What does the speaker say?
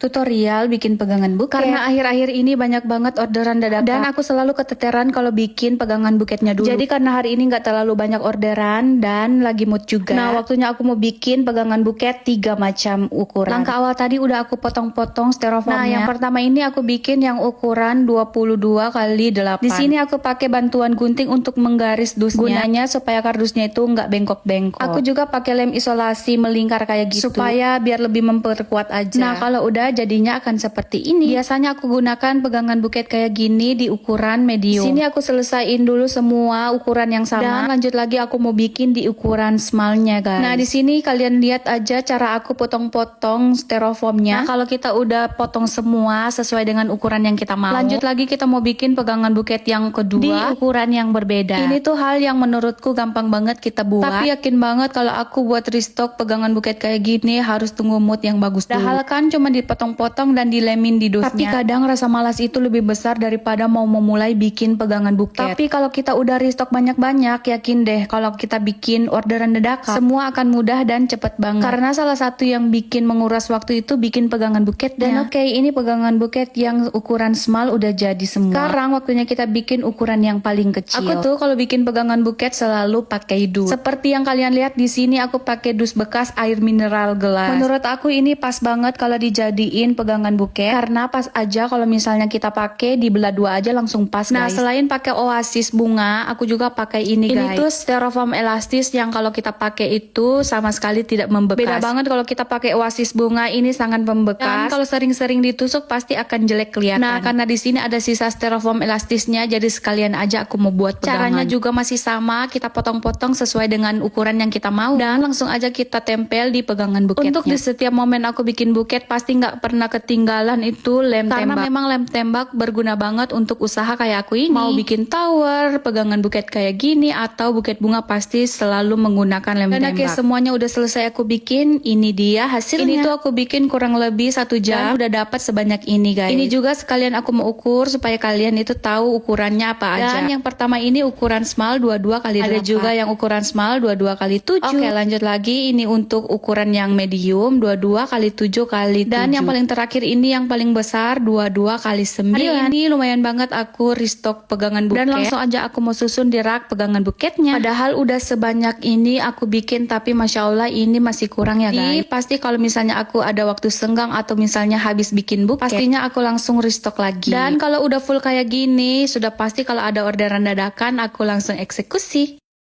tutorial bikin pegangan buket. Karena akhir-akhir ini banyak banget orderan dadakan dan aku selalu keteteran kalau bikin pegangan buketnya dulu. Jadi karena hari ini nggak terlalu banyak orderan dan lagi mood juga. Nah, waktunya aku mau bikin pegangan buket 3 macam ukuran. Langkah awal tadi udah aku potong-potong styrofoamnya. Nah, yang pertama ini aku bikin yang ukuran 22 kali 8. Di sini aku pakai bantuan gunting untuk menggaris dusnya. Gunanya supaya kardusnya itu nggak bengkok-bengkok. Aku juga pakai lem isolasi melingkar kayak gitu supaya biar lebih memperkuat aja. Nah, kalau udah jadinya akan seperti ini. Biasanya aku gunakan pegangan buket kayak gini di ukuran medium. Sini aku selesaiin dulu semua ukuran yang sama. Dan lanjut lagi aku mau bikin di ukuran smallnya, guys. Nah, di sini kalian lihat aja cara aku potong-potong styrofoamnya. Nah, kalau kita udah potong semua sesuai dengan ukuran yang kita mau. Lanjut lagi kita mau bikin pegangan buket yang kedua di ukuran yang berbeda. Ini tuh hal yang menurutku gampang banget kita buat. Tapi yakin banget kalau aku buat restock pegangan buket kayak gini harus tunggu mood yang bagus dulu. Padahal kan cuma dipotong-potong dan dilemin di dusnya. Tapi kadang rasa malas itu lebih besar daripada mau memulai bikin pegangan buket. Tapi kalau kita udah restock banyak-banyak, yakin deh kalau kita bikin orderan dadakan, semua akan mudah dan cepet banget. Karena salah satu yang bikin menguras waktu itu bikin pegangan buket. Dan oke, ini pegangan buket yang ukuran small udah jadi semua. Sekarang waktunya kita bikin ukuran yang paling kecil. Aku tuh kalau bikin pegangan buket selalu pakai dus. Seperti yang kalian lihat di sini aku pakai dus bekas air mineral gelas. Menurut aku ini pas banget kalau dijadiin pegangan buket karena pas aja kalau misalnya kita pakai dibelah dua aja langsung pas, guys. Nah, selain pakai oasis bunga, aku juga pakai ini, guys. Ini tuh styrofoam elastis yang kalau kita pakai itu sama sekali tidak membekas. Beda banget kalau kita pakai oasis bunga, ini sangat membekas. Dan kalau sering-sering ditusuk pasti akan jelek kelihatan. Nah, karena di sini ada sisa styrofoam elastisnya, jadi sekalian aja aku mau buat pegangan. Caranya juga masih sama, kita potong-potong sesuai dengan ukuran yang kita mau dan langsung aja kita tempel di pegangan buketnya. Untuk di setiap momen aku bikin buket pasti nggak pernah ketinggalan itu lem tembak. Karena memang lem tembak berguna banget untuk usaha kayak aku ini. Mau bikin tower, pegangan buket kayak gini atau buket bunga pasti selalu menggunakan lem tembak. Dan oke, semuanya udah selesai aku bikin. Ini dia hasilnya. Ini tuh aku bikin kurang lebih 1 jam dan udah dapat sebanyak ini, guys. Ini juga sekalian aku mau ukur supaya kalian itu tahu ukurannya apa aja. Dan yang pertama ini ukuran small 22 kali 8. Ada juga yang ukuran small 22 kali 7. Oke, lanjut lagi ini untuk ukuran yang medium 22 kali 7 kali 7. Dan yang paling terakhir ini yang paling besar 22 kali 9. Hari ini lumayan banget aku restock pegangan buket. Dan langsung aja aku mau susun di rak pegangan buketnya. Padahal udah sebanyak ini aku bikin tapi Masya Allah ini masih kurang ya, guys. Pasti kalau misalnya aku ada waktu senggang atau misalnya habis bikin buket, pastinya aku langsung restock lagi. Dan kalau udah full kayak gini, sudah pasti kalau ada orderan dadakan aku langsung eksekusi.